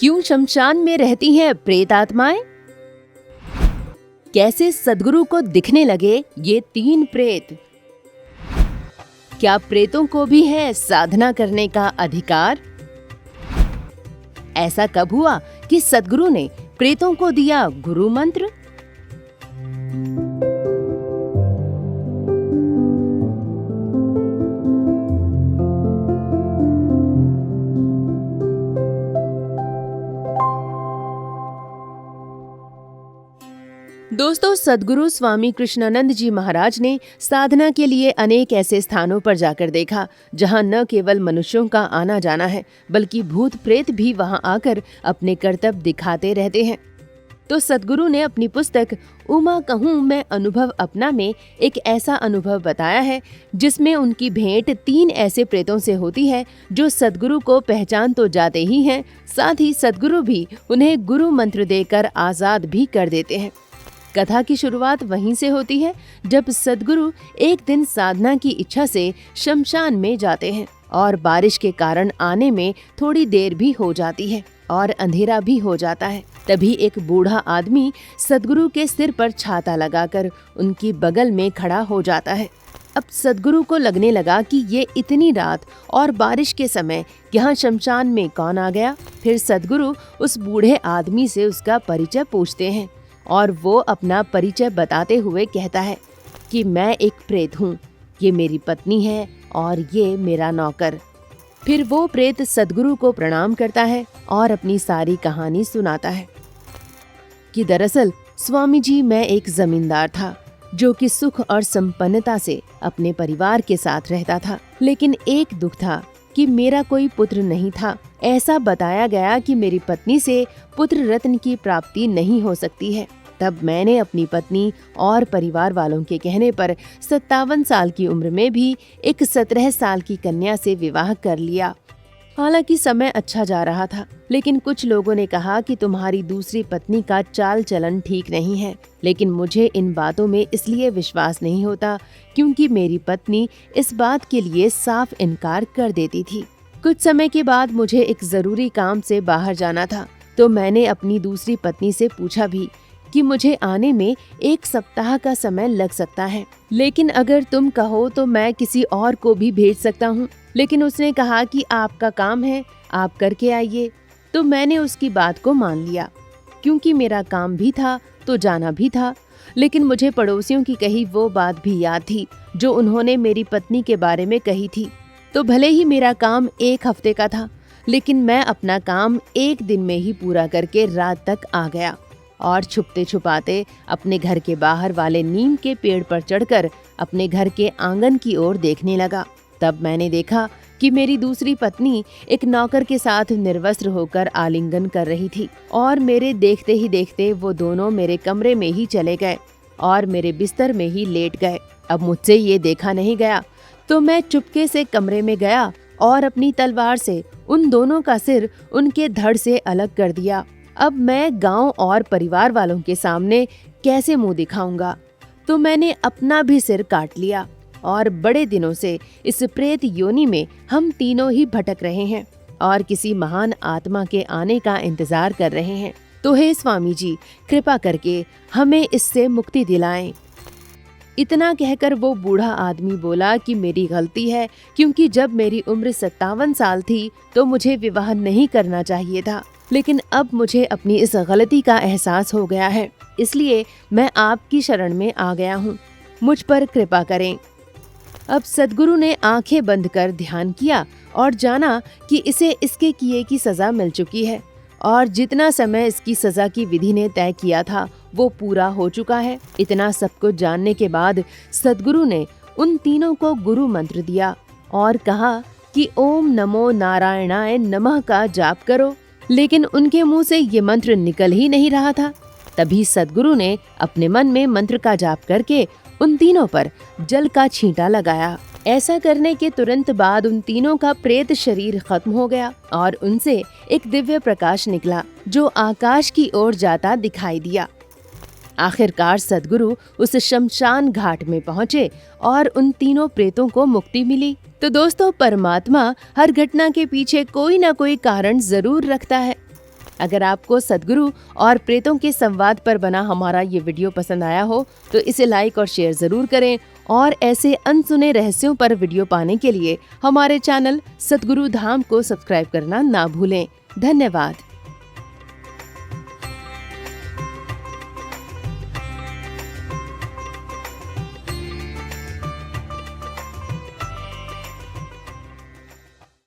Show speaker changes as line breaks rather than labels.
क्यों शमशान में रहती हैं प्रेत आत्माएं? कैसे सद्गुरु को दिखने लगे ये 3 प्रेत? क्या प्रेतों को भी है साधना करने का अधिकार? ऐसा कब हुआ कि सद्गुरु ने प्रेतों को दिया गुरु मंत्र? दोस्तों, सद्गुरु स्वामी कृष्णानंद जी महाराज ने साधना के लिए अनेक ऐसे स्थानों पर जाकर देखा जहां न केवल मनुष्यों का आना जाना है बल्कि भूत प्रेत भी वहां आकर अपने करतब दिखाते रहते हैं। तो सद्गुरु ने अपनी पुस्तक उमा कहूँ मैं अनुभव अपना में एक ऐसा अनुभव बताया है जिसमें उनकी भेंट 3 ऐसे प्रेतों से होती है जो सद्गुरु को पहचान तो जाते ही हैं, साथ ही सद्गुरु भी उन्हें गुरु मंत्र देकर आजाद भी कर देते हैं। कथा की शुरुआत वहीं से होती है जब सद्गुरु एक दिन साधना की इच्छा से शमशान में जाते हैं और बारिश के कारण आने में थोड़ी देर भी हो जाती है और अंधेरा भी हो जाता है। तभी एक बूढ़ा आदमी सद्गुरु के सिर पर छाता लगाकर उनकी बगल में खड़ा हो जाता है। अब सद्गुरु को लगने लगा कि ये इतनी रात और बारिश के समय यहाँ शमशान में कौन आ गया। फिर सद्गुरु उस बूढ़े आदमी से उसका परिचय पूछते हैं और वो अपना परिचय बताते हुए कहता है कि मैं एक प्रेत हूँ, ये मेरी पत्नी है और ये मेरा नौकर। फिर वो प्रेत सद्गुरु को प्रणाम करता है और अपनी सारी कहानी सुनाता है कि दरअसल स्वामी जी, मैं एक जमींदार था जो कि सुख और संपन्नता से अपने परिवार के साथ रहता था, लेकिन एक दुख था कि मेरा कोई पुत्र नहीं था। ऐसा बताया गया कि मेरी पत्नी से पुत्र रत्न की प्राप्ति नहीं हो सकती है। तब मैंने अपनी पत्नी और परिवार वालों के कहने पर 57 साल की उम्र में भी एक 17 साल की कन्या से विवाह कर लिया। हालांकि समय अच्छा जा रहा था, लेकिन कुछ लोगों ने कहा कि तुम्हारी दूसरी पत्नी का चाल चलन ठीक नहीं है। लेकिन मुझे इन बातों में इसलिए विश्वास नहीं होता क्योंकि मेरी पत्नी इस बात के लिए साफ इनकार कर देती थी। कुछ समय के बाद मुझे एक जरूरी काम से बाहर जाना था, तो मैंने अपनी दूसरी पत्नी से पूछा भी कि मुझे आने में 1 सप्ताह का समय लग सकता है, लेकिन अगर तुम कहो तो मैं किसी और को भी भेज सकता हूँ। लेकिन उसने कहा कि आपका काम है, आप करके आइए। तो मैंने उसकी बात को मान लिया क्योंकि मेरा काम भी था तो जाना भी था। लेकिन मुझे पड़ोसियों की कही वो बात भी याद थी जो उन्होंने मेरी पत्नी के बारे में कही थी। तो भले ही मेरा काम 1 हफ्ते का था, लेकिन मैं अपना काम 1 दिन में ही पूरा करके रात तक आ गया और छुपते छुपाते अपने घर के बाहर वाले नीम के पेड़ पर चढ़कर अपने घर के आंगन की ओर देखने लगा। तब मैंने देखा कि मेरी दूसरी पत्नी एक नौकर के साथ निर्वस्त्र होकर आलिंगन कर रही थी और मेरे देखते ही देखते वो दोनों मेरे कमरे में ही चले गए और मेरे बिस्तर में ही लेट गए। अब मुझसे ये देखा नहीं गया, तो मैं चुपके से कमरे में गया और अपनी तलवार से उन दोनों का सिर उनके धड़ से अलग कर दिया। अब मैं गांव और परिवार वालों के सामने कैसे मुंह दिखाऊंगा, तो मैंने अपना भी सिर काट लिया और बड़े दिनों से इस प्रेत योनि में हम तीनों ही भटक रहे हैं और किसी महान आत्मा के आने का इंतजार कर रहे हैं। तो हे स्वामी जी, कृपा करके हमें इससे मुक्ति दिलाएं। इतना कहकर वो बूढ़ा आदमी बोला कि मेरी गलती है, क्योंकि जब मेरी उम्र 57 साल थी तो मुझे विवाह नहीं करना चाहिए था, लेकिन अब मुझे अपनी इस गलती का एहसास हो गया है, इसलिए मैं आपकी शरण में आ गया हूँ, मुझ पर कृपा करें। अब सद्गुरु ने आंखें बंद कर ध्यान किया और जाना कि इसे इसके किए की सजा मिल चुकी है और जितना समय इसकी सजा की विधि ने तय किया था वो पूरा हो चुका है। इतना सब कुछ जानने के बाद सद्गुरु ने उन तीनों को गुरु मंत्र दिया और कहा कि ओम नमो नारायणाय नमः का जाप करो, लेकिन उनके मुंह से ये मंत्र निकल ही नहीं रहा था। तभी सद्गुरु ने अपने मन में मंत्र का जाप करके उन तीनों पर जल का छींटा लगाया। ऐसा करने के तुरंत बाद उन तीनों का प्रेत शरीर खत्म हो गया और उनसे एक दिव्य प्रकाश निकला जो आकाश की ओर जाता दिखाई दिया। आखिरकार सद्गुरु उस शमशान घाट में पहुँचे और उन तीनों प्रेतों को मुक्ति मिली। तो दोस्तों, परमात्मा हर घटना के पीछे कोई ना कोई कारण जरूर रखता है। अगर आपको सद्गुरु और प्रेतों के संवाद पर बना हमारा ये वीडियो पसंद आया हो तो इसे लाइक और शेयर जरूर करें और ऐसे अनसुने रहस्यों पर वीडियो पाने के लिए हमारे चैनल सद्गुरु धाम को सब्सक्राइब करना ना भूलें। धन्यवाद।